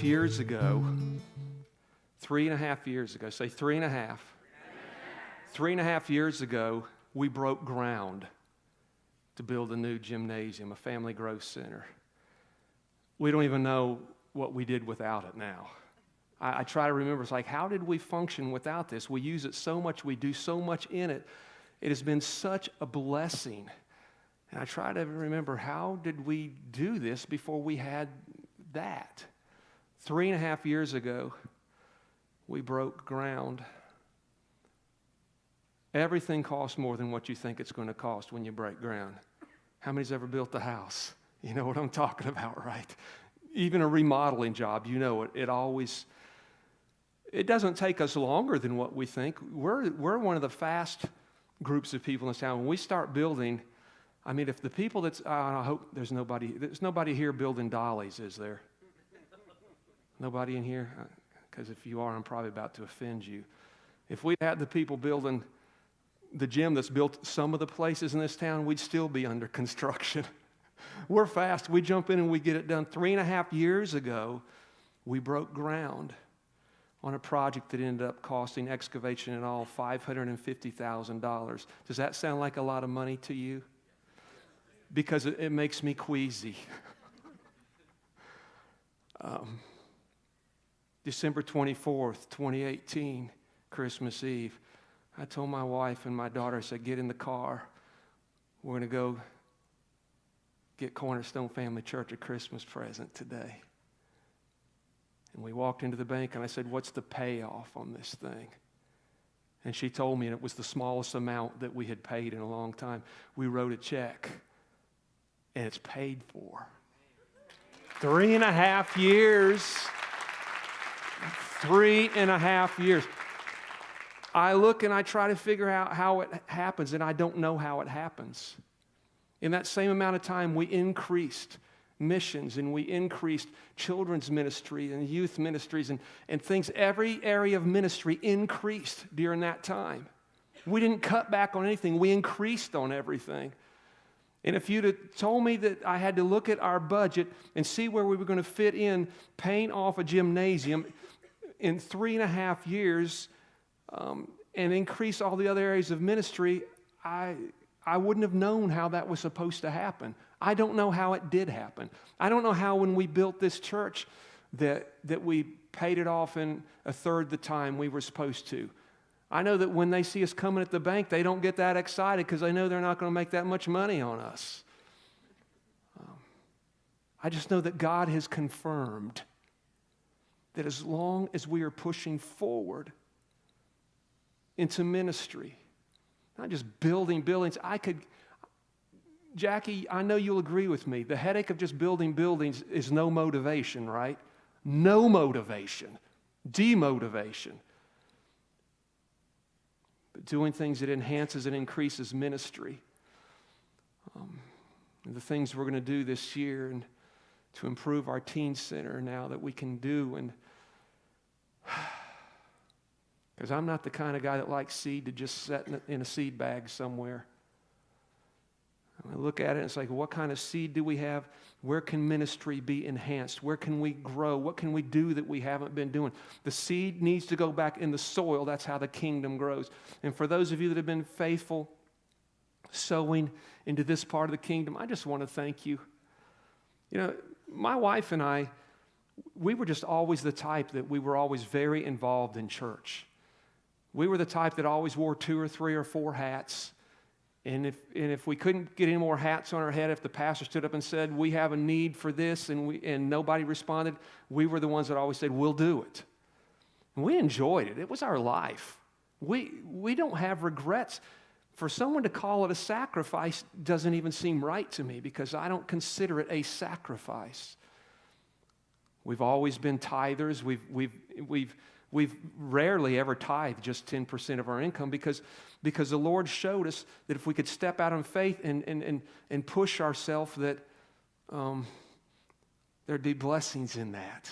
3.5 years ago, 3.5 years ago, say 3.5. 3.5 years ago, we broke ground to build a new gymnasium, a family growth center. We don't even know what we did without it now. I try to remember, it's like, how did we function without this? We use it so much, we do so much in it. It has been such a blessing. And I try to remember, how did we do this before we had that? 3.5 years ago, we broke ground. Everything costs more than what you think it's going to cost when you break ground. How many's ever built a house? You know what I'm talking about, right? Even a remodeling job, you know it. It doesn't take us longer than what we think. We're one of the fast groups of people in this town. When we start building, I mean, if the people I hope there's nobody here building dollies, is there? Nobody in here? Because if you are, I'm probably about to offend you. If we had the people building the gym that's built some of the places in this town, we'd still be under construction. We're fast. We jump in and we get it done. 3.5 years ago, we broke ground on a project that ended up costing excavation and all $550,000. Does that sound like a lot of money to you? Because it makes me queasy. December 24th, 2018, Christmas Eve, I told my wife and my daughter, I said, get in the car. We're going to go get Cornerstone Family Church a Christmas present today. And we walked into the bank, and I said, what's the payoff on this thing? And she told me, and it was the smallest amount that we had paid in a long time. We wrote a check, and it's paid for. 3.5 years. 3.5 years. I look and I try to figure out how it happens, and I don't know how it happens. In that same amount of time, we increased missions, and we increased children's ministry and youth ministries and things. Every area of ministry increased during that time. We didn't cut back on anything. We increased on everything. And if you'd have told me that I had to look at our budget and see where we were going to fit in paying off a gymnasium in 3.5 years and increase all the other areas of ministry, I wouldn't have known how that was supposed to happen. I don't know how it did happen. I don't know how when we built this church that we paid it off in a third the time we were supposed to. I know that when they see us coming at the bank, they don't get that excited because they know they're not going to make that much money on us. I just know that God has confirmed that as long as we are pushing forward into ministry, not just building buildings, Jackie, I know you'll agree with me. The headache of just building buildings is no motivation, right? No motivation. Demotivation. But doing things that enhances and increases ministry. And the things we're going to do this year and to improve our teen center now that we can do. And because I'm not the kind of guy that likes seed to just set in a seed bag somewhere. I look at it and it's like, what kind of seed do we have? Where can ministry be enhanced? Where can we grow? What can we do that we haven't been doing? The seed needs to go back in the soil. That's how the kingdom grows. And for those of you that have been faithful sowing into this part of the kingdom, I just want to thank you. You know, my wife and I, we were just always the type that we were always very involved in church. We were the type that always wore 2 or 3 or 4 hats. And if we couldn't get any more hats on our head, if the pastor stood up and said, we have a need for this, and nobody responded, we were the ones that always said, we'll do it. And we enjoyed it. It was our life. We don't have regrets. For someone to call it a sacrifice doesn't even seem right to me because I don't consider it a sacrifice. We've always been tithers. We've rarely ever tithed just 10% of our income because the Lord showed us that if we could step out in faith and push ourselves, that there'd be blessings in that.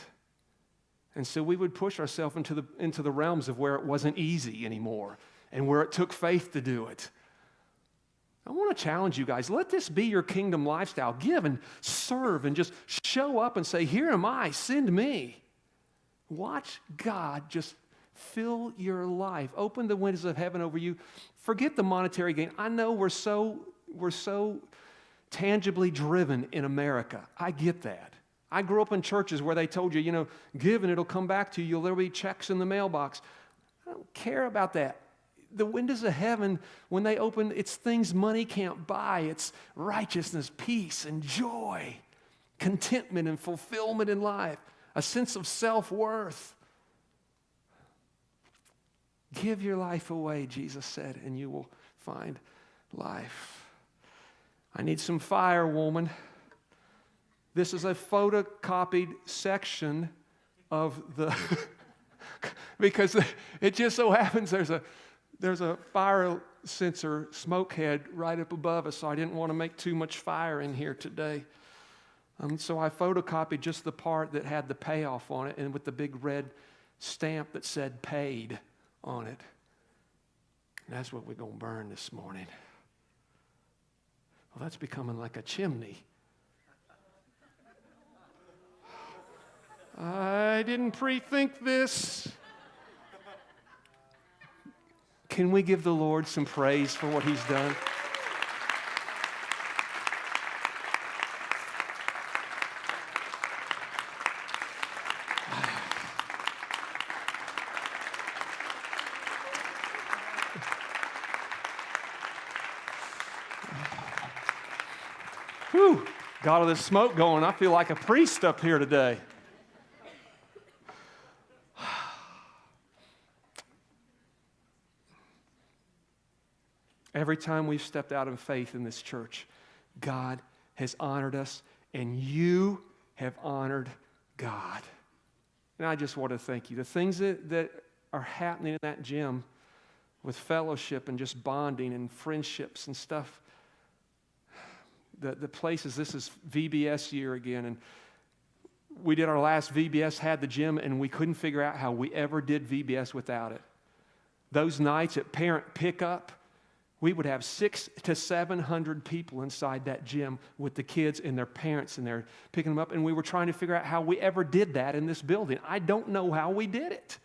And so we would push ourselves into the realms of where it wasn't easy anymore and where it took faith to do it. I want to challenge you guys. Let this be your kingdom lifestyle. Give and serve and just show up and say, here am I, send me. Watch God just fill your life. Open the windows of heaven over you. Forget the monetary gain. I know we're so tangibly driven in America. I get that. I grew up in churches where they told you, give and it'll come back to you. There'll be checks in the mailbox. I don't care about that. The windows of heaven, when they open, it's things money can't buy. It's righteousness, peace, and joy, contentment and fulfillment in life, a sense of self-worth. Give your life away, Jesus said, and you will find life. I need some fire, woman. This is a photocopied section of the, because it just so happens there's a fire sensor smoke head right up above us, so I didn't want to make too much fire in here today. So I photocopied just the part that had the payoff on it and with the big red stamp that said paid on it. And that's what we're going to burn this morning. Well, that's becoming like a chimney. I didn't pre-think this. Can we give the Lord some praise for what He's done? Whew, got all this smoke going. I feel like a priest up here today. Every time we've stepped out in faith in this church, God has honored us, and you have honored God. And I just want to thank you. The things that are happening in that gym with fellowship and just bonding and friendships and stuff, the places, this is VBS year again, and we did our last VBS, had the gym, and we couldn't figure out how we ever did VBS without it. Those nights at parent pickup, we would have 600 to 700 people inside that gym with the kids and their parents, and they're picking them up, and we were trying to figure out how we ever did that in this building. I don't know how we did it.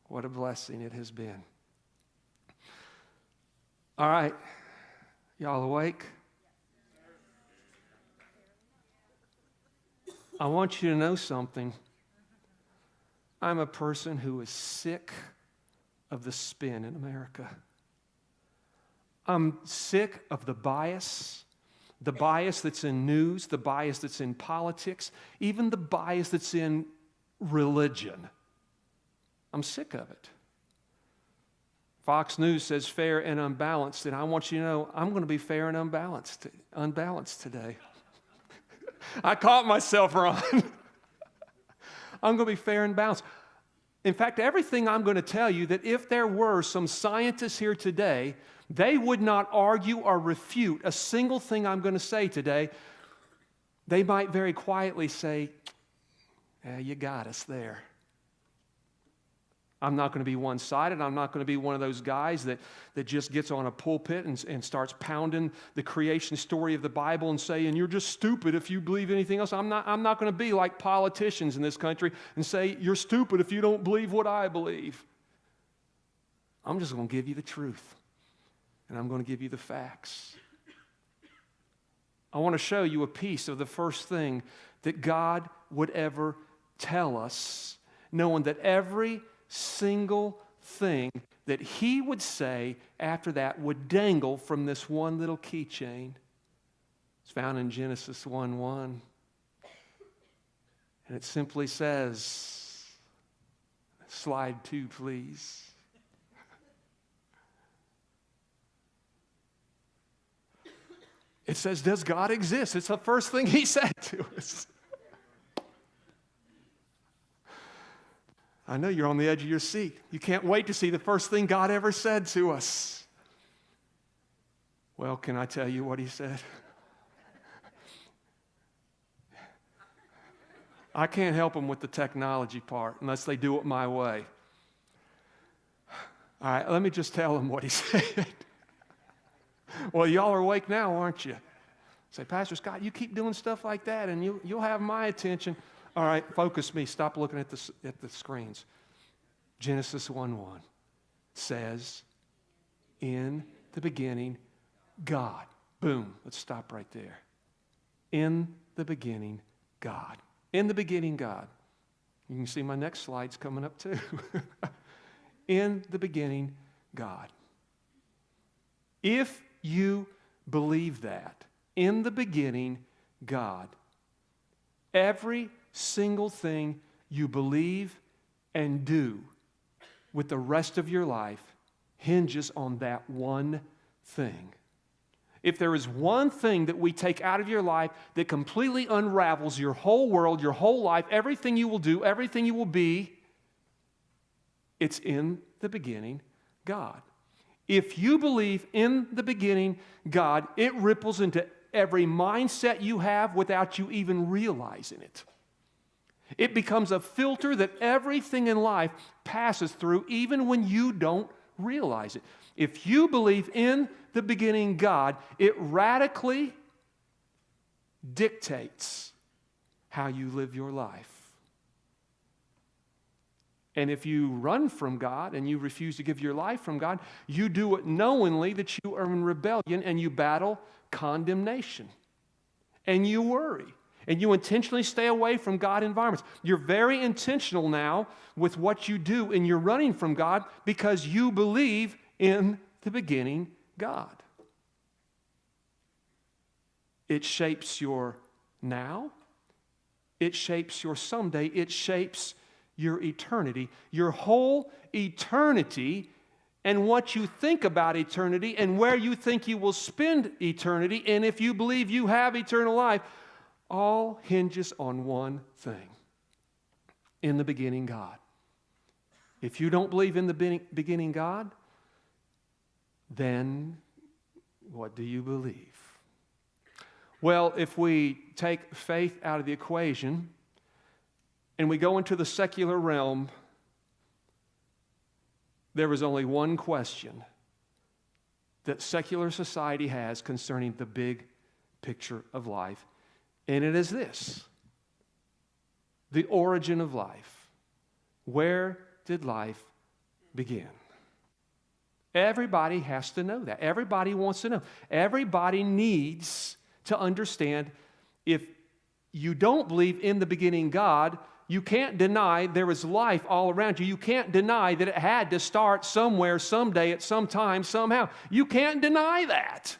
What a blessing it has been. All right. Y'all awake? I want you to know something. I'm a person who is sick of the spin in America. I'm sick of the bias that's in news, the bias that's in politics, even the bias that's in religion. I'm sick of it. Fox News says fair and unbalanced, and I want you to know I'm going to be fair and unbalanced today. I caught myself wrong. I'm going to be fair and balanced. In fact, everything I'm going to tell you, that if there were some scientists here today, they would not argue or refute a single thing I'm going to say today. They might very quietly say, yeah, you got us there. I'm not going to be one-sided. I'm not going to be one of those guys that just gets on a pulpit and starts pounding the creation story of the Bible and saying, you're just stupid if you believe anything else. I'm not going to be like politicians in this country and say, you're stupid if you don't believe what I believe. I'm just going to give you the truth, and I'm going to give you the facts. I want to show you a piece of the first thing that God would ever tell us, knowing that every single thing that He would say after that would dangle from this one little keychain. It's found in Genesis 1:1. And it simply says, slide 2, please. It says, does God exist? It's the first thing He said to us. I know you're on the edge of your seat. You can't wait to see the first thing God ever said to us. Well, can I tell you what He said? I can't help them with the technology part unless they do it my way. All right, let me just tell them what He said. Well, y'all are awake now, aren't you? Say, Pastor Scott, you keep doing stuff like that and you'll have my attention. All right, focus me. Stop looking at the screens. Genesis 1:1 says, in the beginning, God. Boom. Let's stop right there. In the beginning, God. In the beginning, God. You can see my next slide's coming up too. In the beginning, God. If you believe that, in the beginning, God, every single thing you believe and do with the rest of your life hinges on that one thing. If there is one thing that we take out of your life that completely unravels your whole world, your whole life, everything you will do, everything you will be, it's in the beginning, God. If you believe in the beginning, God, it ripples into every mindset you have without you even realizing it. It becomes a filter that everything in life passes through, even when you don't realize it. If you believe in the beginning God, it radically dictates how you live your life. And if you run from God and you refuse to give your life from God, you do it knowingly that you are in rebellion and you battle condemnation. And you worry. And you intentionally stay away from God environments. You're very intentional now with what you do and you're running from God because you believe in the beginning God. It shapes your now. It shapes your someday. It shapes your eternity. Your whole eternity and what you think about eternity and where you think you will spend eternity, and if you believe you have eternal life, all hinges on one thing. In the beginning, God. If you don't believe in the beginning God, then what do you believe? Well, if we take faith out of the equation and we go into the secular realm, there is only one question that secular society has concerning the big picture of life, and it is this: the origin of life. Where did life begin? Everybody has to know that. Everybody wants to know. Everybody needs to understand. If you don't believe in the beginning God, you can't deny there is life all around you. You can't deny that it had to start somewhere, someday, at some time, somehow. You can't deny that.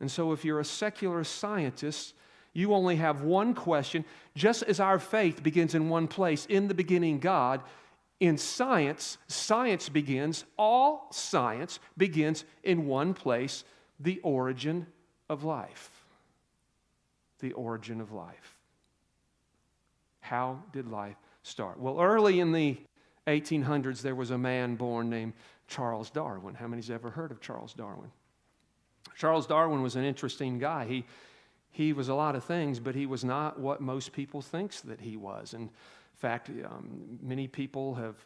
And so if you're a secular scientist, you only have one question. Just as our faith begins in one place, in the beginning God, in science begins, all science begins in one place, the origin of life. The origin of life. How did life start? Well, early in the 1800s, there was a man born named Charles Darwin. How many's ever heard of Charles Darwin? Charles Darwin was an interesting guy. He was a lot of things, but he was not what most people think that he was. In fact, many people have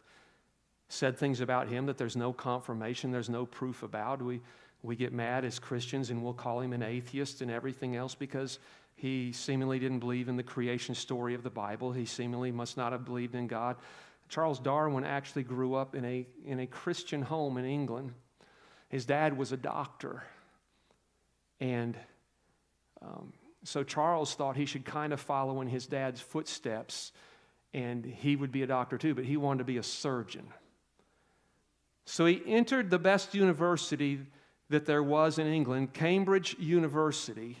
said things about him that there's no confirmation, there's no proof about. We get mad as Christians and we'll call him an atheist and everything else because he seemingly didn't believe in the creation story of the Bible. He seemingly must not have believed in God. Charles Darwin actually grew up in a Christian home in England. His dad was a doctor. And so Charles thought he should kind of follow in his dad's footsteps, and he would be a doctor too, but he wanted to be a surgeon. So he entered the best university that there was in England, Cambridge University,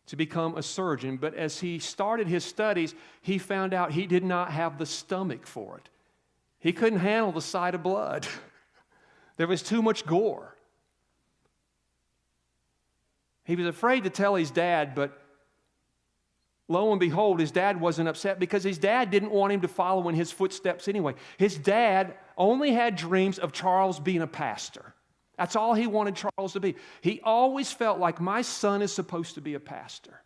to become a surgeon. But as he started his studies, he found out he did not have the stomach for it. He couldn't handle the sight of blood. There was too much gore. He was afraid to tell his dad, but lo and behold, his dad wasn't upset because his dad didn't want him to follow in his footsteps anyway. His dad only had dreams of Charles being a pastor. That's all he wanted Charles to be. He always felt like, my son is supposed to be a pastor.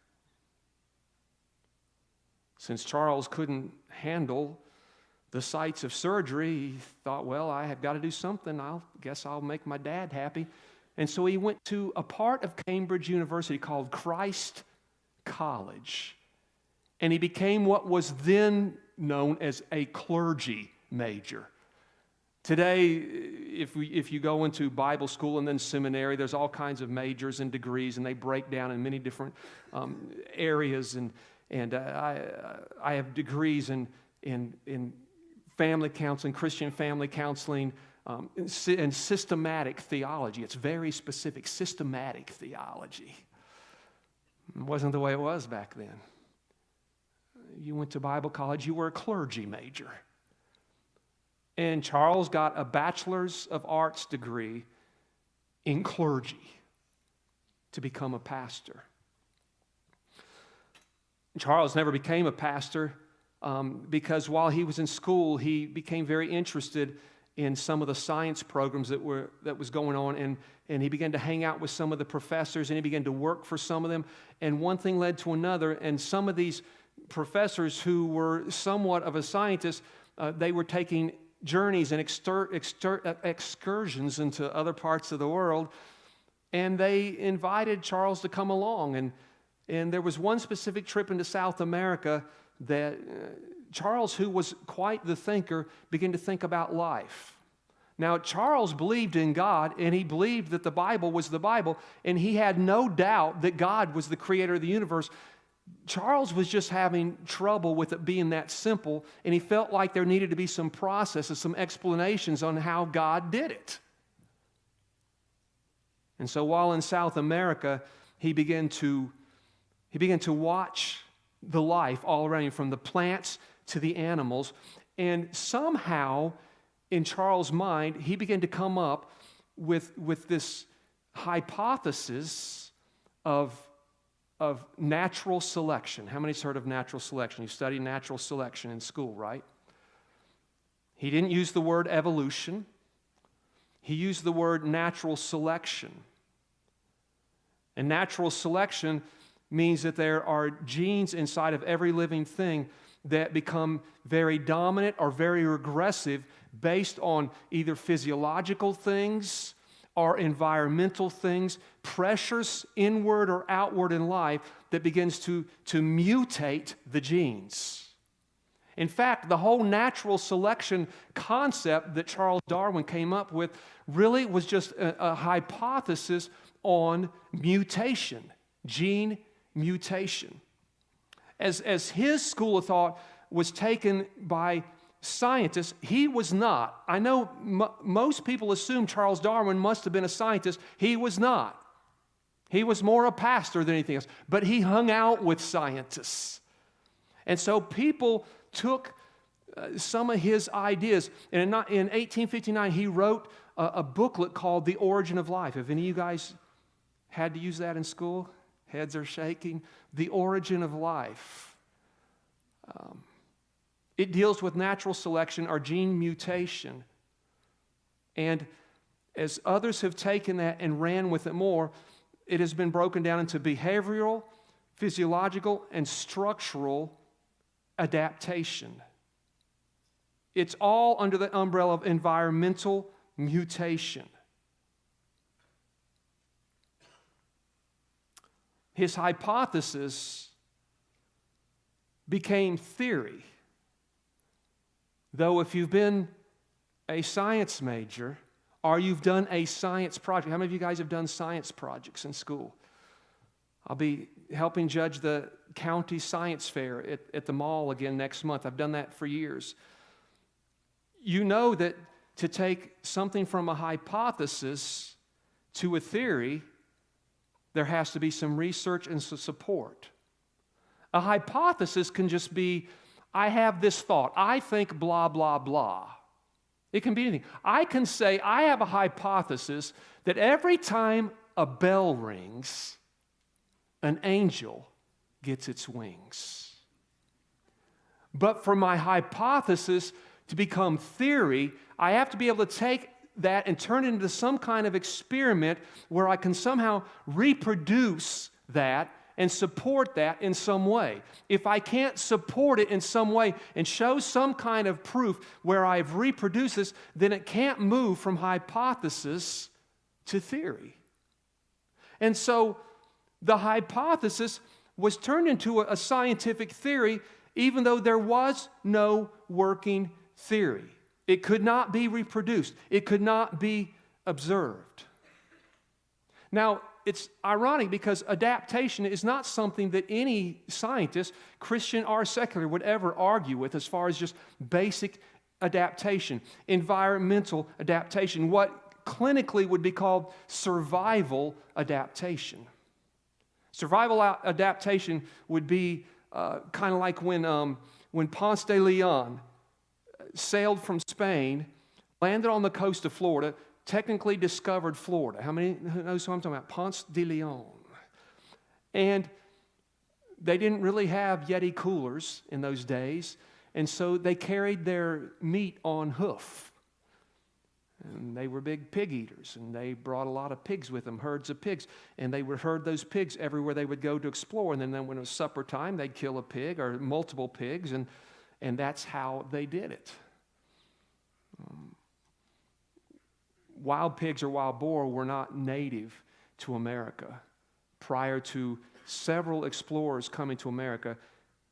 Since Charles couldn't handle the sights of surgery, he thought, well, I have got to do something. I guess I'll make my dad happy. And so he went to a part of Cambridge University called Christ college. And he became what was then known as a clergy major. Today, if you go into Bible school and then seminary, there's all kinds of majors and degrees, and they break down in many different areas. And I have degrees in family counseling, Christian family counseling, and systematic theology. It's very specific, systematic theology. It wasn't the way it was back then. You went to Bible college, you were a clergy major. And Charles got a Bachelor's of Arts degree in clergy to become a pastor. Charles never became a pastor because while he was in school, he became very interested in some of the science programs that was going on, and he began to hang out with some of the professors, and he began to work for some of them, and one thing led to another, and some of these professors who were somewhat of a scientist, they were taking journeys and excursions into other parts of the world, and they invited Charles to come along, and there was one specific trip into South America that Charles, who was quite the thinker, began to think about life. Now, Charles believed in God, and he believed that the Bible was the Bible, and he had no doubt that God was the creator of the universe. Charles was just having trouble with it being that simple, and he felt like there needed to be some processes, some explanations on how God did it. And so while in South America, he began to watch the life all around him, from the plants to the animals, and somehow in Charles' mind, he began to come up with this hypothesis of natural selection. How many's heard of natural selection? You studied natural selection in school, right? He didn't use the word evolution. He used the word natural selection. And natural selection means that there are genes inside of every living thing that become very dominant or very regressive based on either physiological things or environmental things, pressures inward or outward in life that begins to mutate the genes. In fact, the whole natural selection concept that Charles Darwin came up with really was just a hypothesis on mutation, gene mutation. As his school of thought was taken by scientists, he was not. I know most people assume Charles Darwin must have been a scientist. He was not. He was more a pastor than anything else, but he hung out with scientists. And so people took some of his ideas, and in 1859 he wrote a booklet called The Origin of Life. Have any of you guys had to use that in school? Heads are shaking. The Origin of Life. It deals with natural selection or gene mutation. And as others have taken that and ran with it more, it has been broken down into behavioral, physiological, and structural adaptation. It's all under the umbrella of environmental mutation. His hypothesis became theory. Though if you've been a science major or you've done a science project, how many of you guys have done science projects in school? I'll be helping judge the county science fair at the mall again next month. I've done that for years. You know that to take something from a hypothesis to a theory, there has to be some research and some support. A hypothesis can just be, I have this thought. I think blah, blah, blah. It can be anything. I can say, I have a hypothesis that every time a bell rings, an angel gets its wings. But for my hypothesis to become theory, I have to be able to take that and turn it into some kind of experiment where I can somehow reproduce that and support that in some way. If I can't support it in some way and show some kind of proof where I've reproduced this, then it can't move from hypothesis to theory. And so the hypothesis was turned into a scientific theory, even though there was no working theory. It could not be reproduced. It could not be observed. Now, it's ironic because adaptation is not something that any scientist, Christian or secular, would ever argue with as far as just basic adaptation, environmental adaptation, what clinically would be called survival adaptation. Survival adaptation would be kind of like when Ponce de Leon sailed from Spain, landed on the coast of Florida, technically discovered Florida. Who knows who I'm talking about? Ponce de Leon. And they didn't really have Yeti coolers in those days, and so they carried their meat on hoof. And they were big pig eaters, and they brought a lot of pigs with them, herds of pigs, and they would herd those pigs everywhere they would go to explore. And then when it was supper time, they'd kill a pig or multiple pigs, and that's how they did it. Wild pigs or wild boar were not native to America. Prior to several explorers coming to America,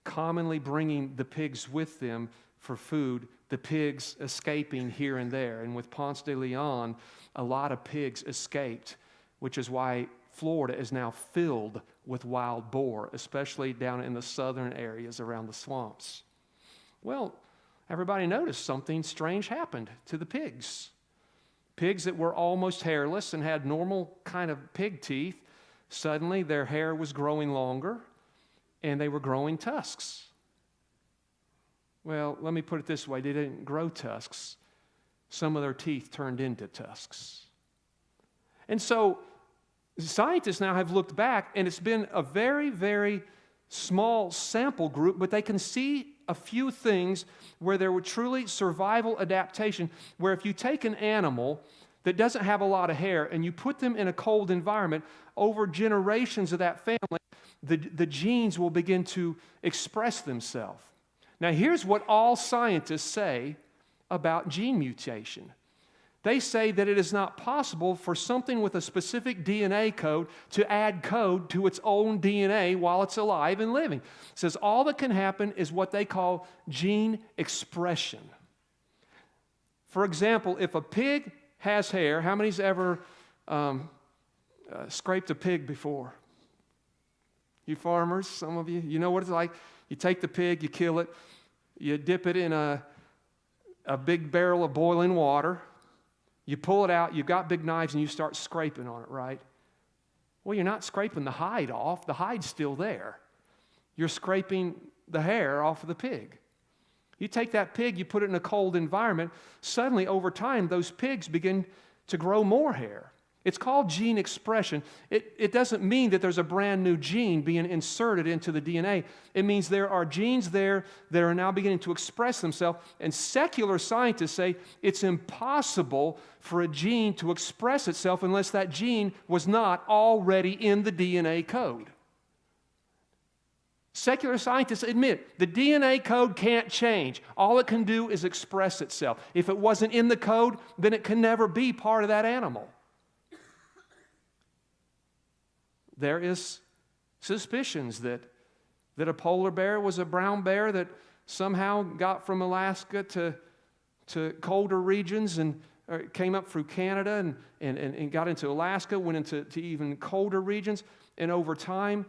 commonly bringing the pigs with them for food, the pigs escaping here and there. And with Ponce de Leon, a lot of pigs escaped, which is why Florida is now filled with wild boar, especially down in the southern areas around the swamps. Well, everybody noticed something strange happened to the pigs. Pigs that were almost hairless and had normal kind of pig teeth, suddenly their hair was growing longer and they were growing tusks. Well, let me put it this way. They didn't grow tusks. Some of their teeth turned into tusks. And so scientists now have looked back, and it's been a very, very small sample group, but they can see a few things where there were truly survival adaptation, where if you take an animal that doesn't have a lot of hair and you put them in a cold environment, over generations of that family, the genes will begin to express themselves. Now, here's what all scientists say about gene mutation. They say that it is not possible for something with a specific DNA code to add code to its own DNA while it's alive and living. It says all that can happen is what they call gene expression. For example, if a pig has hair, how many's ever scraped a pig before? You farmers, some of you, you know what it's like? You take the pig, you kill it, you dip it in a big barrel of boiling water, you pull it out, you've got big knives, and you start scraping on it, right? Well, you're not scraping the hide off. The hide's still there. You're scraping the hair off of the pig. You take that pig, you put it in a cold environment, suddenly over time, those pigs begin to grow more hair. It's called gene expression. It doesn't mean that there's a brand new gene being inserted into the DNA. It means there are genes there that are now beginning to express themselves. And secular scientists say it's impossible for a gene to express itself unless that gene was not already in the DNA code. Secular scientists admit the DNA code can't change. All it can do is express itself. If it wasn't in the code, then it can never be part of that animal. There is suspicions that a polar bear was a brown bear that somehow got from Alaska to colder regions and came up through Canada and got into Alaska, went into even colder regions, and over time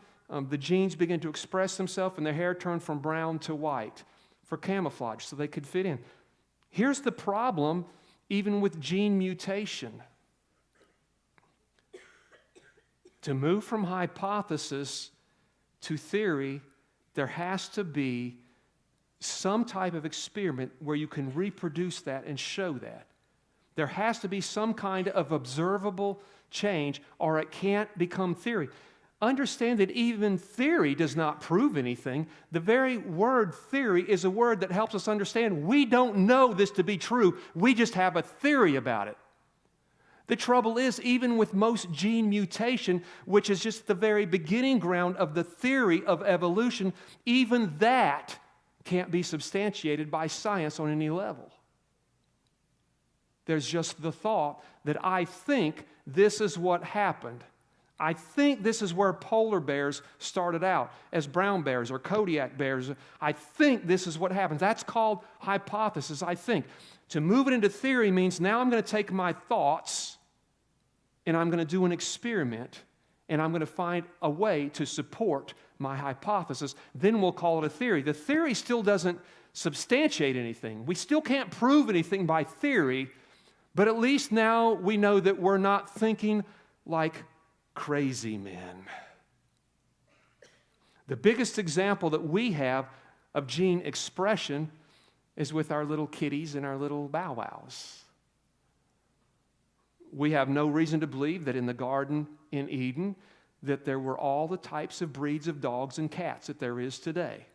the genes began to express themselves and their hair turned from brown to white for camouflage so they could fit in. Here's the problem even with gene mutation. To move from hypothesis to theory, there has to be some type of experiment where you can reproduce that and show that. There has to be some kind of observable change, or it can't become theory. Understand that even theory does not prove anything. The very word theory is a word that helps us understand we don't know this to be true. We just have a theory about it. The trouble is, even with most gene mutation, which is just the very beginning ground of the theory of evolution, even that can't be substantiated by science on any level. There's just the thought that I think this is what happened. I think this is where polar bears started out, as brown bears or Kodiak bears. I think this is what happens. That's called hypothesis, I think. To move it into theory means now I'm going to take my thoughts and I'm going to do an experiment and I'm going to find a way to support my hypothesis. Then we'll call it a theory. The theory still doesn't substantiate anything. We still can't prove anything by theory, but at least now we know that we're not thinking like crazy men. The biggest example that we have of gene expression is with our little kitties and our little bow wows. We have no reason to believe that in the garden in Eden that there were all the types of breeds of dogs and cats that there is today.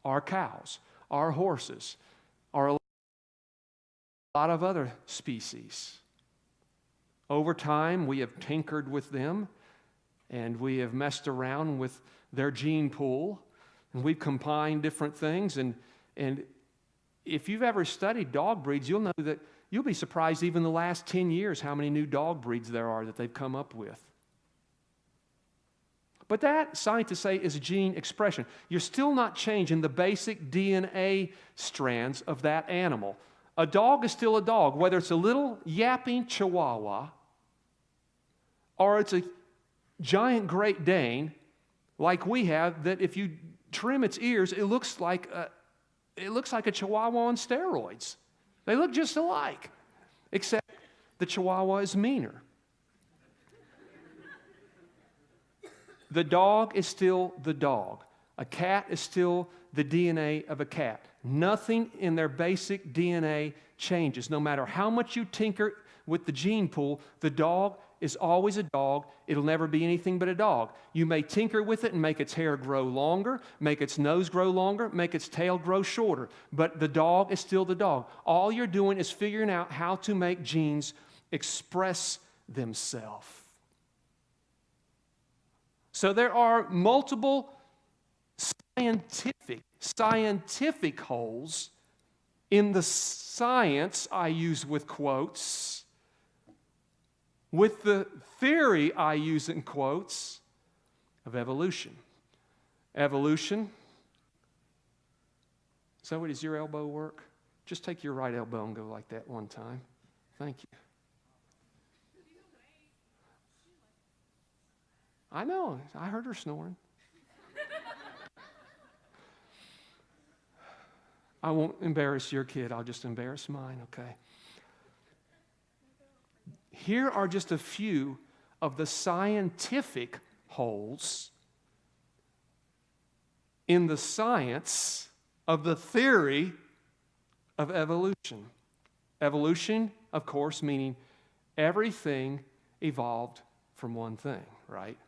Our cows, our horses, a lot of other species. Over time, we have tinkered with them, and we have messed around with their gene pool, and we've combined different things. And if you've ever studied dog breeds, you'll know that you'll be surprised even the last 10 years how many new dog breeds there are that they've come up with. But that, scientists say, is gene expression. You're still not changing the basic DNA strands of that animal. A dog is still a dog, whether it's a little yapping Chihuahua or it's a giant Great Dane like we have, that if you trim its ears, it looks like a Chihuahua on steroids. They look just alike, except the Chihuahua is meaner. The dog is still the dog. A cat is still the DNA of a cat. Nothing in their basic DNA changes. No matter how much you tinker with the gene pool, the dog is always a dog. It'll never be anything but a dog. You may tinker with it and make its hair grow longer, make its nose grow longer, make its tail grow shorter, but the dog is still the dog. All you're doing is figuring out how to make genes express themselves. So there are multiple scientific holes in the science, I use with quotes, with the theory, I use in quotes, of evolution. Evolution. So does your elbow work? Just take your right elbow and go like that one time. Thank you. I know. I heard her snoring. I won't embarrass your kid. I'll just embarrass mine, okay? Here are just a few of the scientific holes in the science of the theory of evolution. Evolution, of course, meaning everything evolved from one thing, right?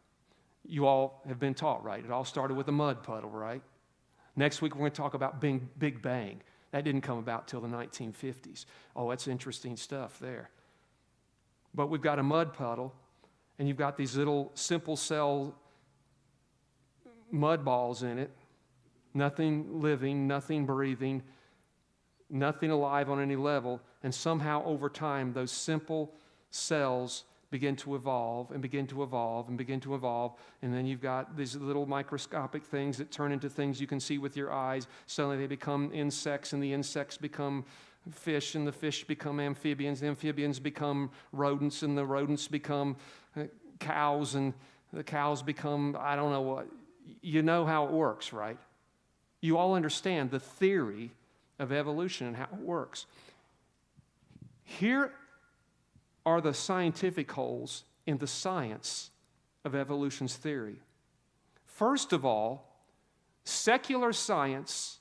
You all have been taught, right? It all started with a mud puddle, right? Next week, we're going to talk about Big Bang. That didn't come about till the 1950s. Oh, that's interesting stuff there. But we've got a mud puddle, and you've got these little simple cell mud balls in it. Nothing living, nothing breathing, nothing alive on any level. And somehow, over time, those simple cells begin to evolve and begin to evolve and begin to evolve. And then you've got these little microscopic things that turn into things you can see with your eyes. Suddenly they become insects, and the insects become fish, and the fish become amphibians. The amphibians become rodents, and the rodents become cows, and the cows become, I don't know what. You know how it works, right? You all understand the theory of evolution and how it works. Here are the scientific holes in the science of evolution's theory. First of all, secular science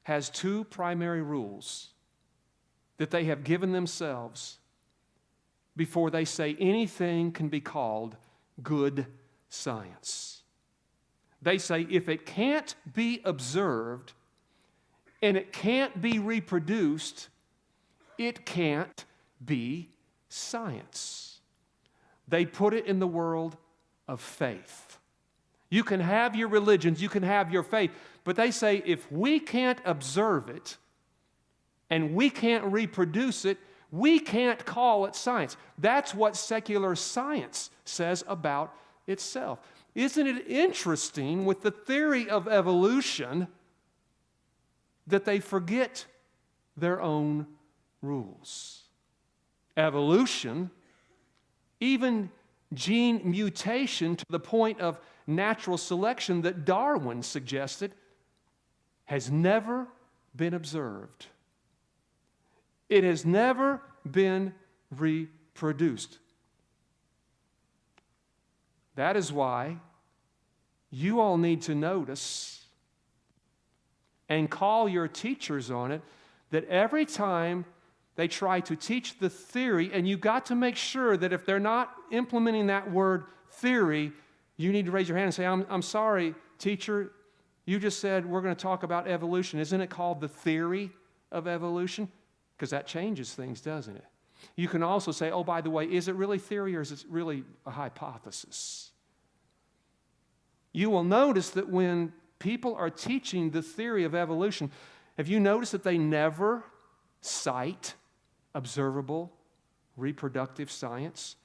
has two primary rules that they have given themselves before they say anything can be called good science. They say if it can't be observed and it can't be reproduced, it can't be science. They put it in the world of faith. You can have your religions, you can have your faith, but they say if we can't observe it and we can't reproduce it, We can't call it science. That's what secular science says about itself. Isn't it interesting with the theory of evolution that they forget their own rules? Evolution, even gene mutation to the point of natural selection that Darwin suggested, has never been observed. It has never been reproduced. That is why you all need to notice and call your teachers on it that every time they try to teach the theory, and you've got to make sure that if they're not implementing that word theory, you need to raise your hand and say, I'm sorry, teacher, you just said we're going to talk about evolution. Isn't it called the theory of evolution? Because that changes things, doesn't it? You can also say, oh, by the way, is it really theory or is it really a hypothesis? You will notice that when people are teaching the theory of evolution, have you noticed that they never cite observable reproductive science?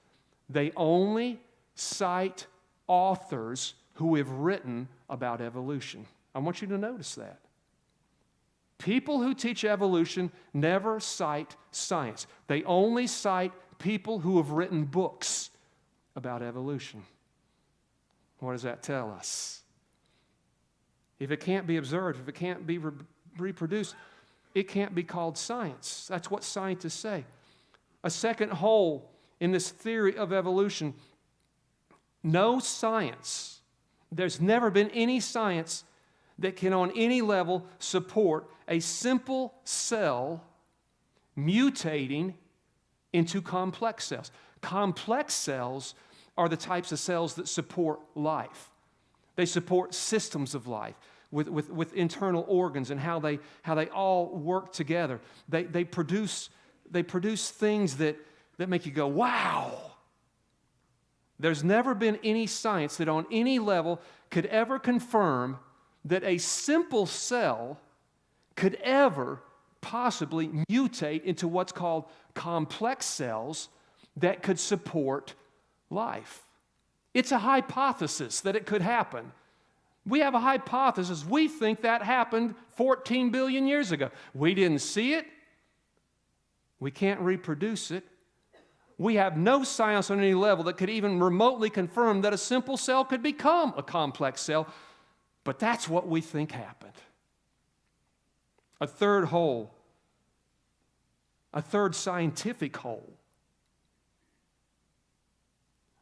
They only cite authors who have written about evolution. I want you to notice that. People who teach evolution never cite science. They only cite people who have written books about evolution. What does that tell us? If it can't be observed, if it can't be reproduced, it can't be called science. That's what scientists say. A second hole in this theory of evolution: no science, there's never been any science that can on any level support a simple cell mutating into complex cells. Complex cells are the types of cells that support life. They support systems of life with internal organs and how they all work together. They produce things that make you go, wow. There's never been any science that on any level could ever confirm that a simple cell could ever possibly mutate into what's called complex cells that could support life. It's a hypothesis that it could happen. We have a hypothesis. We think that happened 14 billion years ago. We didn't see it. We can't reproduce it. We have no science on any level that could even remotely confirm that a simple cell could become a complex cell. But that's what we think happened. A third hole, a third scientific hole.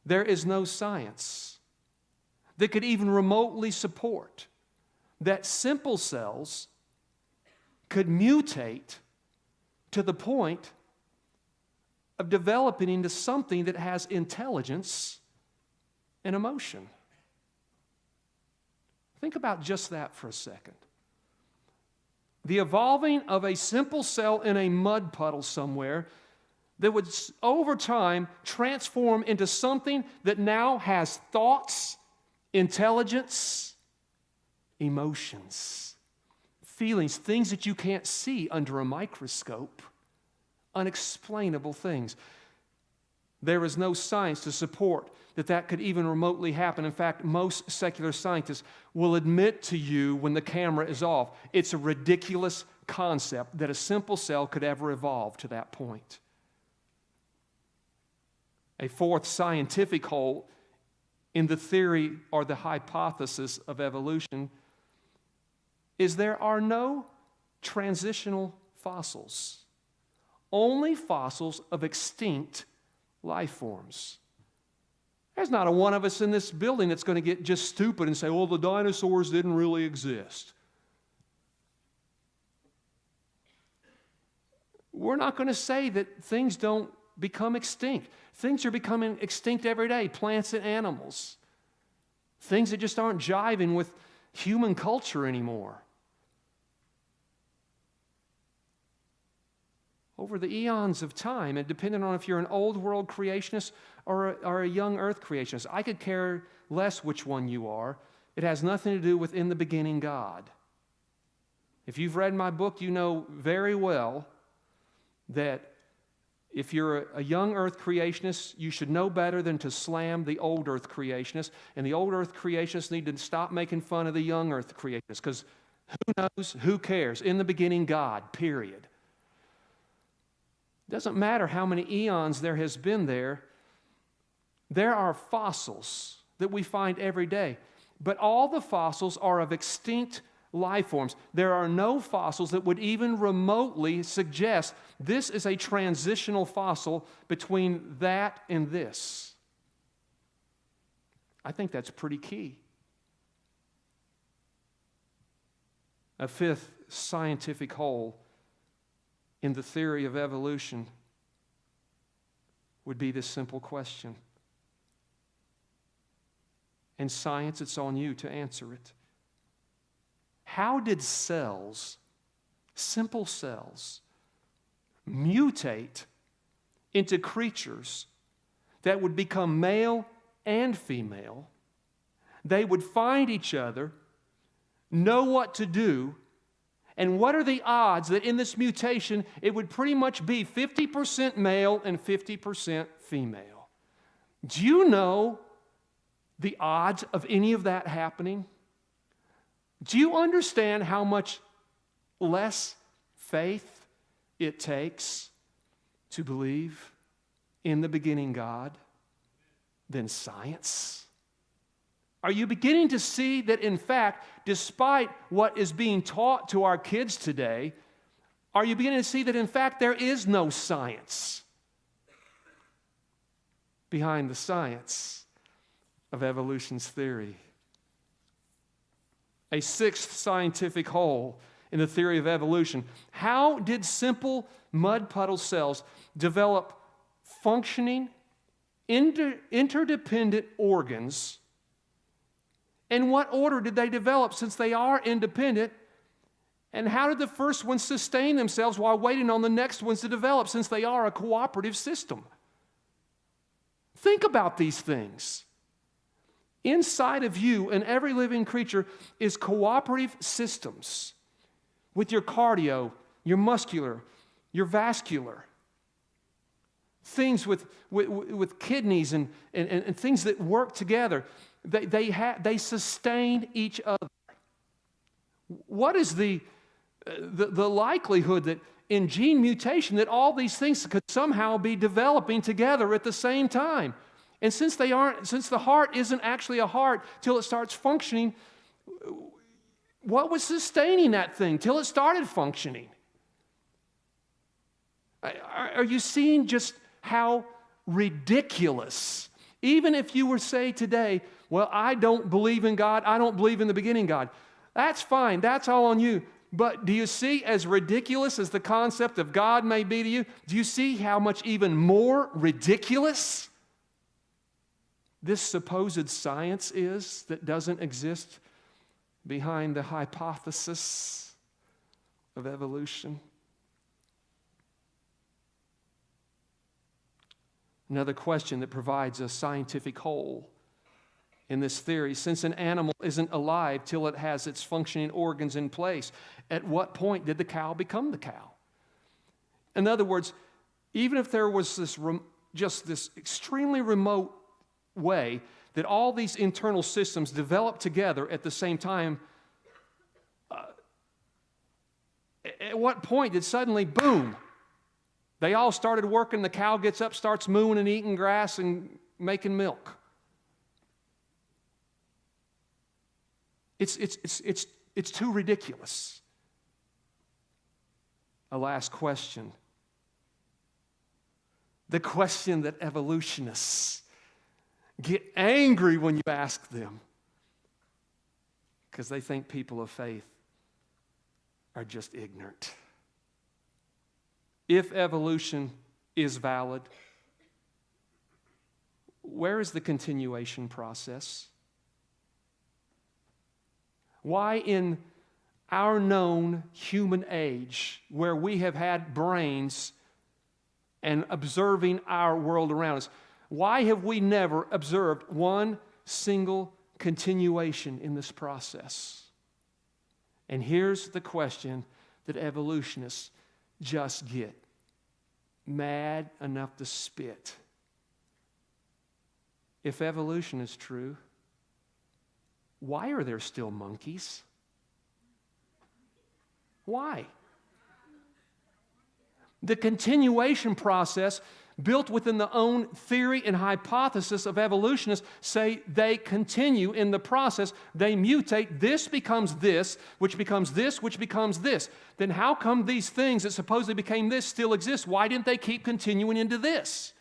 There is no science that could even remotely support that simple cells could mutate to the point of developing into something that has intelligence and emotion. Think about just that for a second. The evolving of a simple cell in a mud puddle somewhere that would, over time, transform into something that now has thoughts, intelligence, emotions, feelings, things that you can't see under a microscope, unexplainable things. There is no science to support that could even remotely happen. In fact, most secular scientists will admit to you when the camera is off, it's a ridiculous concept that a simple cell could ever evolve to that point. A fourth scientific hole in the theory or the hypothesis of evolution is there are no transitional fossils, only fossils of extinct life forms. There's not a one of us in this building that's going to get just stupid and say, well, the dinosaurs didn't really exist. We're not going to say that things don't become extinct. Things are becoming extinct every day, plants and animals. Things that just aren't jiving with human culture anymore. Over the eons of time, and depending on if you're an old world creationist or a young earth creationist, I could care less which one you are. It has nothing to do with in the beginning God. If you've read my book, you know very well that If you're a young earth creationist, you should know better than to slam the old earth creationists. And the old earth creationists need to stop making fun of the young earth creationists, because who knows? Who cares? In the beginning, God, period. Doesn't matter how many eons there has been there. There are fossils that we find every day. But all the fossils are of extinct life forms. There are no fossils that would even remotely suggest this is a transitional fossil between that and this. I think that's pretty key. A fifth scientific hole in the theory of evolution would be this simple question. And science, it's on you to answer it. How did cells, simple cells, mutate into creatures that would become male and female? They would find each other, know what to do, and what are the odds that in this mutation it would pretty much be 50% male and 50% female? Do you know the odds of any of that happening? Do you understand how much less faith it takes to believe in the beginning God than science? Are you beginning to see that, in fact, despite what is being taught to our kids today, are you beginning to see that, in fact, there is no science behind the science of evolution's theory? A sixth scientific hole in the theory of evolution. How did simple mud puddle cells develop functioning, interdependent organs? In what order did they develop, since they are independent? And how did the first ones sustain themselves while waiting on the next ones to develop, since they are a cooperative system? Think about these things. Inside of you and every living creature is cooperative systems with your cardio, your muscular, your vascular, things with kidneys and things that work together. They sustain each other. What is the likelihood that in gene mutation that all these things could somehow be developing together at the same time? And since the heart isn't actually a heart till it starts functioning, what was sustaining that thing till it started functioning? Are you seeing just how ridiculous? Even if you were to say today, well, I don't believe in God, I don't believe in the beginning God. That's fine, that's all on you. But do you see, as ridiculous as the concept of God may be to you, do you see how much even more ridiculous this supposed science is that doesn't exist behind the hypothesis of evolution? Another question that provides a scientific hole in this theory: since an animal isn't alive till it has its functioning organs in place, at what point did the cow become the cow? In other words, even if there was this extremely remote way that all these internal systems develop together at the same time, at what point did suddenly, boom, they all started working, the cow gets up, starts mooing and eating grass and making milk? It's too ridiculous. A last question. The question that evolutionists get angry when you ask them, because they think people of faith are just ignorant. If evolution is valid, where is the continuation process? Why in our known human age, where we have had brains and observing our world around us, why have we never observed one single continuation in this process? And here's the question that evolutionists just get mad enough to spit. If evolution is true, why are there still monkeys? Why? The continuation process built within the own theory and hypothesis of evolutionists say they continue in the process. They mutate. This becomes this, which becomes this, which becomes this. Then how come these things that supposedly became this still exist? Why didn't they keep continuing into this?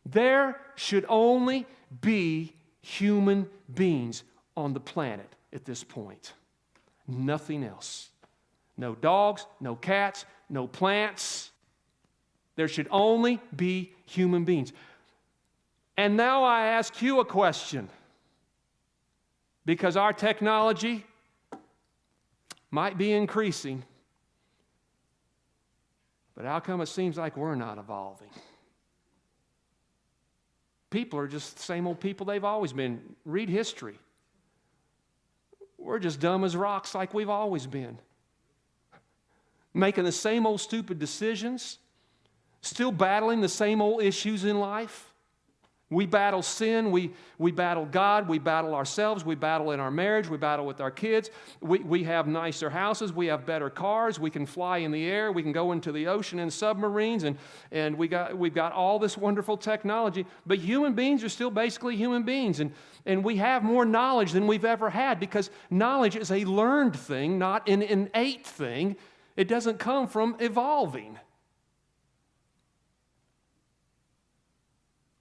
There should only be human beings on the planet at this point. Nothing else. No dogs, no cats, no plants. There should only be human beings. And now I ask you a question. Because our technology might be increasing, but how come it seems like we're not evolving? People are just the same old people they've always been. Read history. We're just dumb as rocks like we've always been. Making the same old stupid decisions. Still battling the same old issues in life. We battle sin, we battle God, we battle ourselves, we battle in our marriage, we battle with our kids. We have nicer houses, we have better cars, we can fly in the air, we can go into the ocean in submarines, and we've got all this wonderful technology. But human beings are still basically human beings, and we have more knowledge than we've ever had, because knowledge is a learned thing, not an innate thing. It doesn't come from evolving.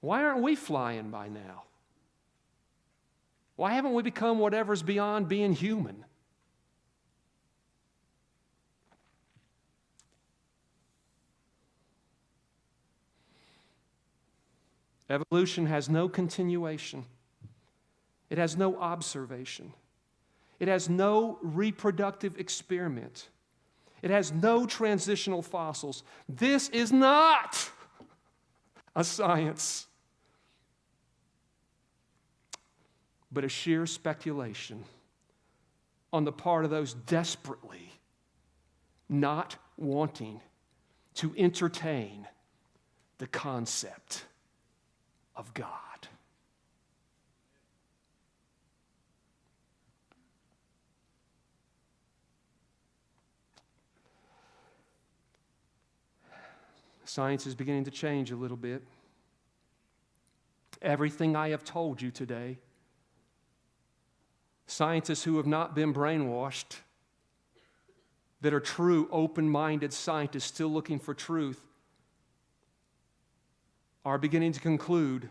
Why aren't we flying by now? Why haven't we become whatever's beyond being human? Evolution has no continuation. It has no observation. It has no reproductive experiment. It has no transitional fossils. This is not a science, but a sheer speculation on the part of those desperately not wanting to entertain the concept of God. Science is beginning to change a little bit. Everything I have told you today, scientists who have not been brainwashed, that are true, open-minded scientists still looking for truth, are beginning to conclude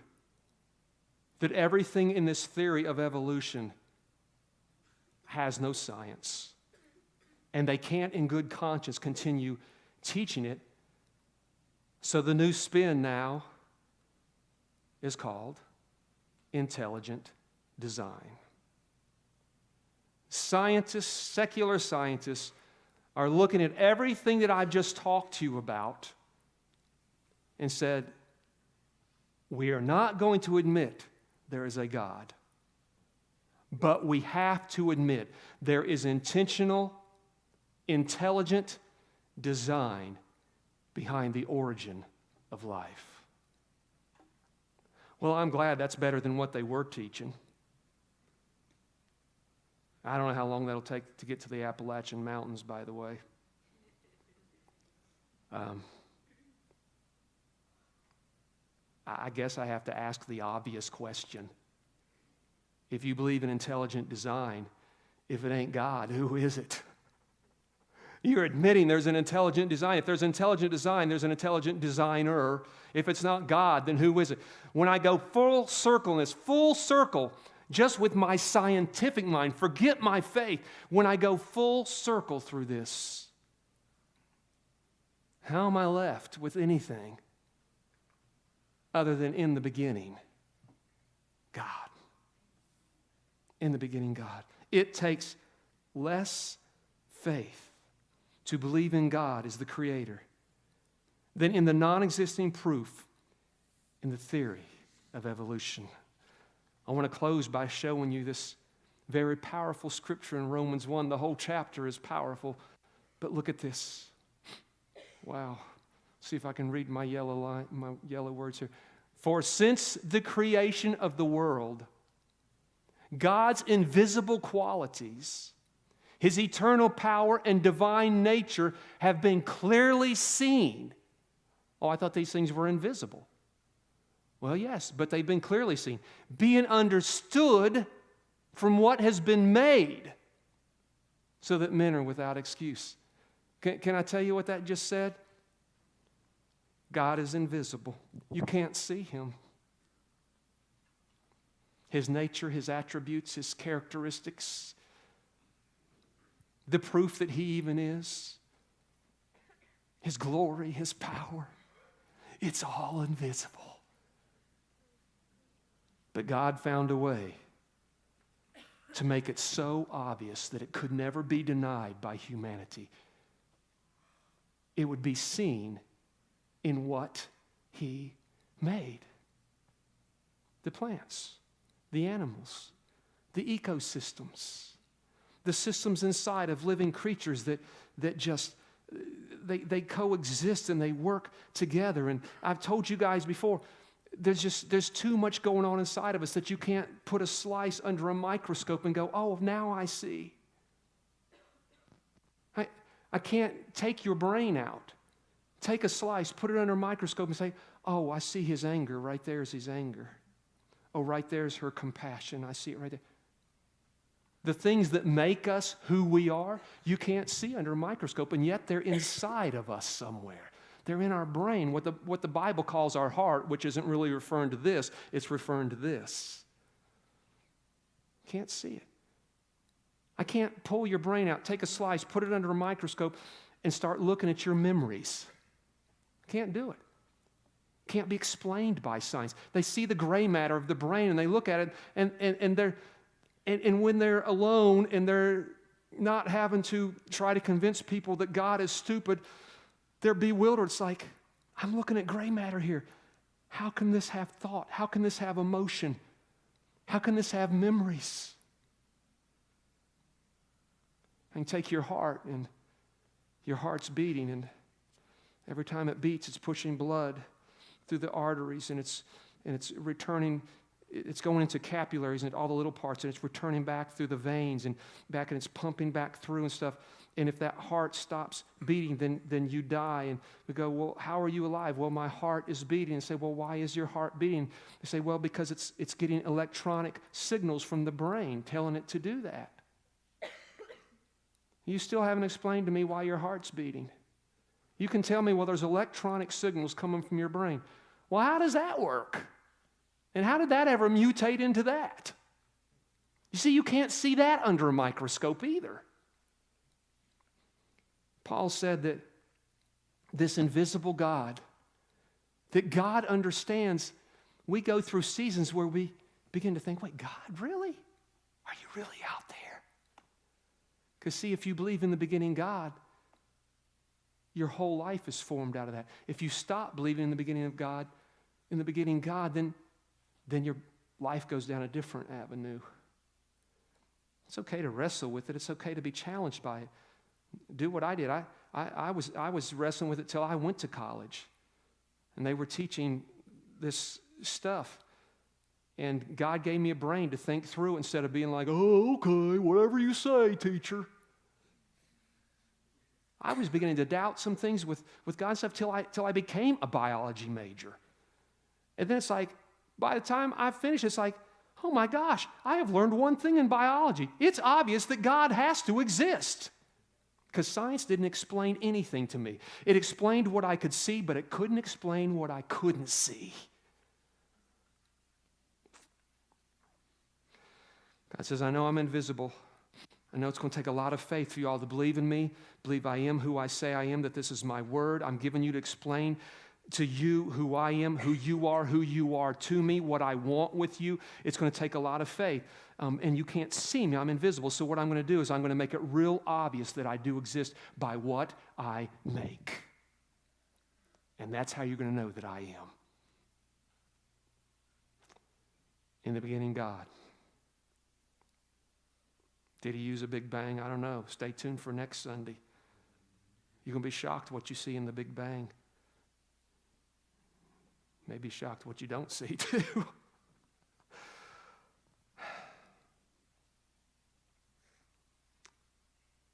that everything in this theory of evolution has no science. And they can't, in good conscience, continue teaching it. So the new spin now is called intelligent design. Scientists, secular scientists, are looking at everything that I've just talked to you about and said, we are not going to admit there is a God, but we have to admit there is intentional, intelligent design behind the origin of life. Well, I'm glad that's better than what they were teaching. I don't know how long that'll take to get to the Appalachian Mountains, by the way. I guess I have to ask the obvious question. If you believe in intelligent design, if it ain't God, who is it? You're admitting there's an intelligent design. If there's intelligent design, there's an intelligent designer. If it's not God, then who is it? When I go full circle in this, full circle, just with my scientific mind, forget my faith, when I go full circle through this, how am I left with anything other than in the beginning, God? In the beginning, God. It takes less faith to believe in God as the Creator than in the non-existing proof in the theory of evolution. I want to close by showing you this very powerful scripture in Romans 1. The whole chapter is powerful, but look at this. Wow. See if I can read my yellow words here. For since the creation of the world, God's invisible qualities, His eternal power and divine nature have been clearly seen. Oh, I thought these things were invisible. Well, yes, but they've been clearly seen. Being understood from what has been made, so that men are without excuse. Can I tell you what that just said? God is invisible. You can't see Him. His nature, His attributes, His characteristics, the proof that He even is, His glory, His power, it's all invisible. But God found a way to make it so obvious that it could never be denied by humanity. It would be seen in what He made. The plants, the animals, the ecosystems, the systems inside of living creatures that just, they coexist and they work together. And I've told you guys before, there's too much going on inside of us that you can't put a slice under a microscope and go, oh, now I see. I can't take your brain out. Take a slice, put it under a microscope and say, oh, I see his anger. Right there's his anger. Oh, right there's her compassion. I see it right there. The things that make us who we are, you can't see under a microscope, and yet they're inside of us somewhere. They're in our brain, what the Bible calls our heart, which isn't really referring to this, it's referring to this. Can't see it. I can't pull your brain out, take a slice, put it under a microscope, and start looking at your memories. Can't do it. Can't be explained by science. They see the gray matter of the brain, and they look at it, and when they're alone and they're not having to try to convince people that God is stupid, they're bewildered. It's like, I'm looking at gray matter here. How can this have thought? How can this have emotion? How can this have memories? I can take your heart, and your heart's beating, and every time it beats, it's pushing blood through the arteries, and it's returning. It's going into capillaries and all the little parts, and it's returning back through the veins and back, and it's pumping back through and stuff. And if that heart stops beating, then you die. And we go, well, how are you alive? Well, my heart is beating. And say, well, why is your heart beating? They say, well, because it's getting electronic signals from the brain telling it to do that. You still haven't explained to me why your heart's beating. You can tell me, well, there's electronic signals coming from your brain. Well, how does that work? And how did that ever mutate into that? You see, you can't see that under a microscope either. Paul said that this invisible God, that God understands, we go through seasons where we begin to think, wait, God, really? Are you really out there? Because see, if you believe in the beginning God, your whole life is formed out of that. If you stop believing in the beginning God, then your life goes down a different avenue. It's okay to wrestle with it. It's okay to be challenged by it. Do what I did. I was wrestling with it till I went to college. And they were teaching this stuff. And God gave me a brain to think through instead of being like, oh, okay, whatever you say, teacher. I was beginning to doubt some things with God's stuff till I became a biology major. And then it's like, by the time I finish, it's like, oh my gosh, I have learned one thing in biology. It's obvious that God has to exist. Because science didn't explain anything to me. It explained what I could see, but it couldn't explain what I couldn't see. God says, I know I'm invisible. I know it's going to take a lot of faith for you all to believe in me, believe I am who I say I am, that this is my word. I'm giving you to explain to you who I am, who you are to me, what I want with you. It's going to take a lot of faith. And you can't see me. I'm invisible. So what I'm going to do is I'm going to make it real obvious that I do exist by what I make. And that's how you're going to know that I am. In the beginning, God. Did he use a big bang? I don't know. Stay tuned for next Sunday. You're going to be shocked what you see in the big bang. May be shocked what you don't see, too.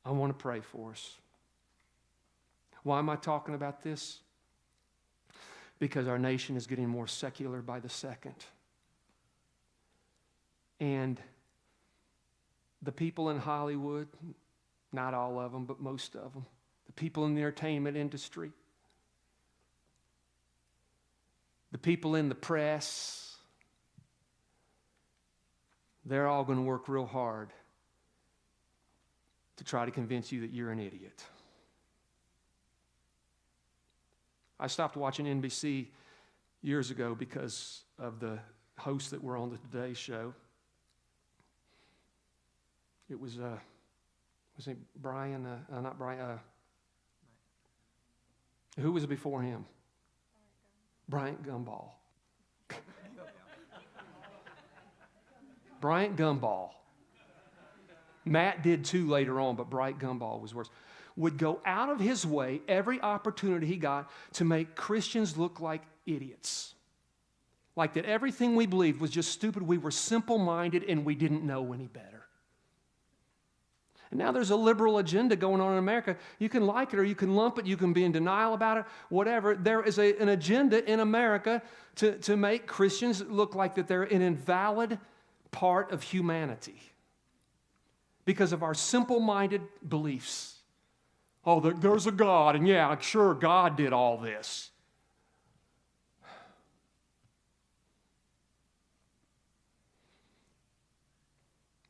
I want to pray for us. Why am I talking about this? Because our nation is getting more secular by the second. And the people in Hollywood, not all of them, but most of them, the people in the entertainment industry, the people in the press, they're all going to work real hard to try to convince you that you're an idiot. I stopped watching NBC years ago because of the hosts that were on the Today Show. It was it Brian? Not Brian. Who was it before him? Bryant Gumball. Bryant Gumball. Matt did too later on, but Bryant Gumball was worse. Would go out of his way every opportunity he got to make Christians look like idiots. Like that everything we believed was just stupid. We were simple-minded and we didn't know any better. And now there's a liberal agenda going on in America. You can like it or you can lump it. You can be in denial about it, whatever. There is an agenda in America to make Christians look like that they're an invalid part of humanity because of our simple-minded beliefs. Oh, there's a God, and yeah, sure, God did all this.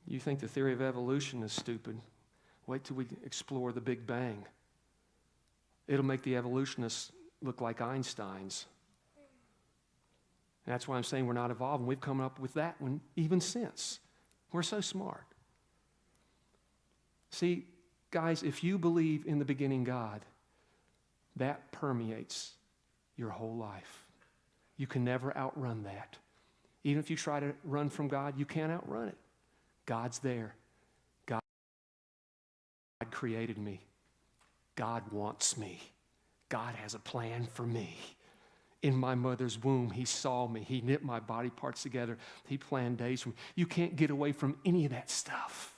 You think the theory of evolution is stupid? Wait till we explore the Big Bang. It'll make the evolutionists look like Einsteins. That's why I'm saying we're not evolving. We've come up with that one even since. We're so smart. See, guys, if you believe in the beginning God, that permeates your whole life. You can never outrun that. Even if you try to run from God, you can't outrun it. God's there. God created me. God wants me. God has a plan for me. In my mother's womb, He saw me. He knit my body parts together. He planned days for me. You can't get away from any of that stuff.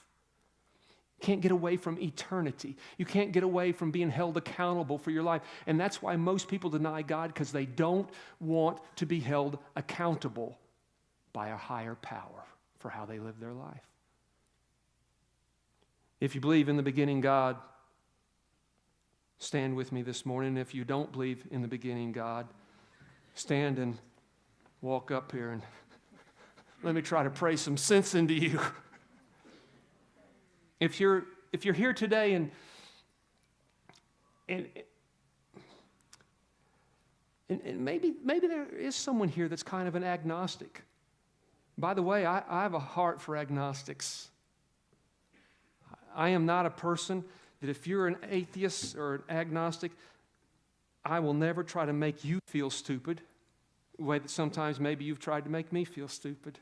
You can't get away from eternity. You can't get away from being held accountable for your life. And that's why most people deny God, because they don't want to be held accountable by a higher power for how they live their life. If you believe in the beginning God, stand with me this morning. If you don't believe in the beginning God, stand and walk up here and let me try to pray some sense into you. If you're here today and maybe there is someone here that's kind of an agnostic. By the way, I have a heart for agnostics. I am not a person that if you're an atheist or an agnostic, I will never try to make you feel stupid, the way that sometimes maybe you've tried to make me feel stupid.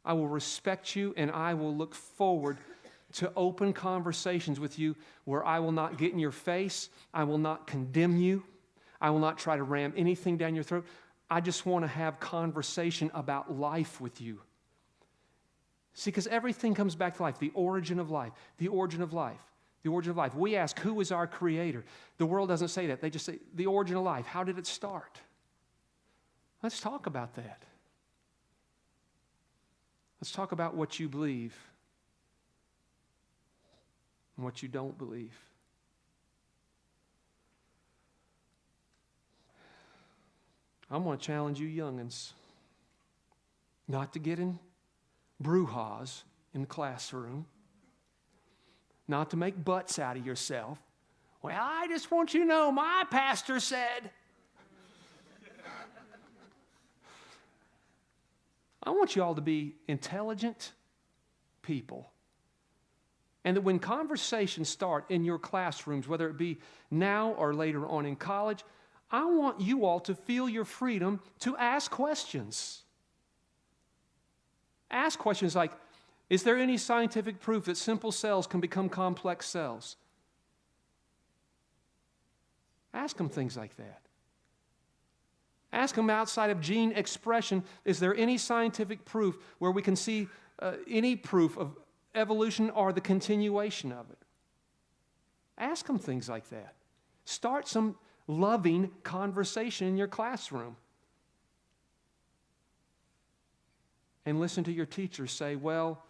I will respect you and I will look forward to open conversations with you where I will not get in your face, I will not condemn you, I will not try to ram anything down your throat. I just want to have conversation about life with you. See, because everything comes back to life, the origin of life, the origin of life, the origin of life. We ask, who is our creator? The world doesn't say that. They just say, the origin of life. How did it start? Let's talk about that. Let's talk about what you believe and what you don't believe. I'm going to challenge you youngins not to get in brouhahas in the classroom, not to make butts out of yourself. Well, I just want you to know my pastor said. I want you all to be intelligent people. And that when conversations start in your classrooms, whether it be now or later on in college, I want you all to feel your freedom to ask questions. Ask questions like, is there any scientific proof that simple cells can become complex cells? Ask them things like that. Ask them outside of gene expression, is there any scientific proof where we can see any proof of evolution or the continuation of it? Ask them things like that. Start some loving conversation in your classroom. And listen to your teacher say, well,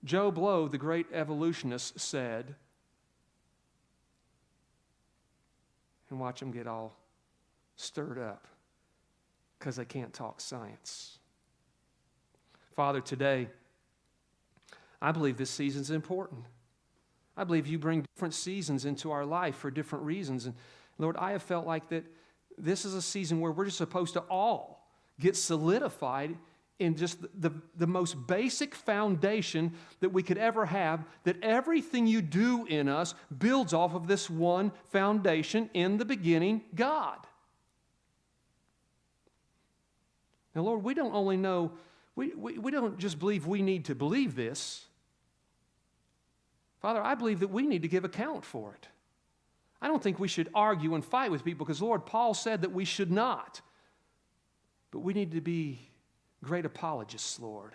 Joe Blow, the great evolutionist, said, and watch them get all stirred up because they can't talk science. Father, today, I believe this season's important. I believe you bring different seasons into our life for different reasons. And Lord, I have felt like that this is a season where we're just supposed to all get solidified in just the most basic foundation that we could ever have, that everything you do in us builds off of this one foundation, in the beginning, God. Now, Lord, we don't only know, we don't just believe we need to believe this. Father, I believe that we need to give account for it. I don't think we should argue and fight with people because, Lord, Paul said that we should not. But we need to be great apologists, Lord.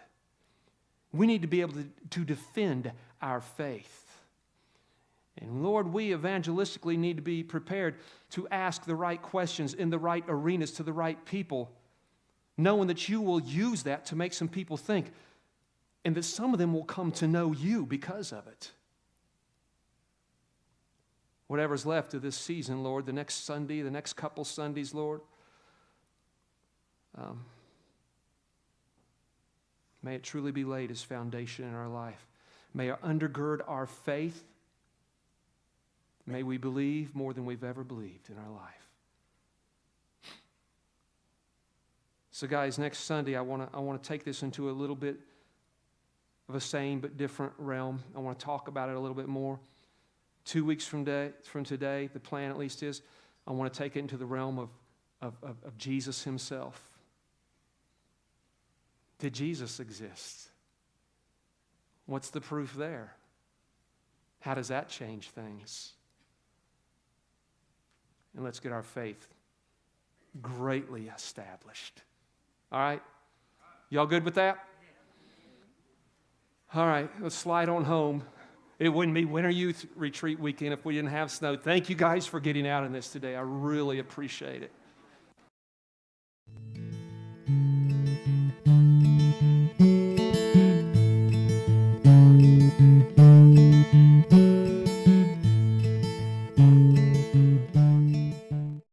We need to be able to defend our faith. And Lord, we evangelistically need to be prepared to ask the right questions in the right arenas to the right people, knowing that you will use that to make some people think, and that some of them will come to know you because of it. Whatever's left of this season, Lord, the next Sunday, the next couple Sundays, Lord, may it truly be laid as foundation in our life. May it undergird our faith. May we believe more than we've ever believed in our life. So guys, next Sunday, I want to take this into a little bit of a same but different realm. I want to talk about it a little bit more. 2 weeks from today, the plan at least is, I want to take it into the realm of Jesus himself. Did Jesus exist? What's the proof there? How does that change things? And let's get our faith greatly established. All right? Y'all good with that? All right, let's slide on home. It wouldn't be Winter Youth Retreat weekend if we didn't have snow. Thank you guys for getting out in this today. I really appreciate it.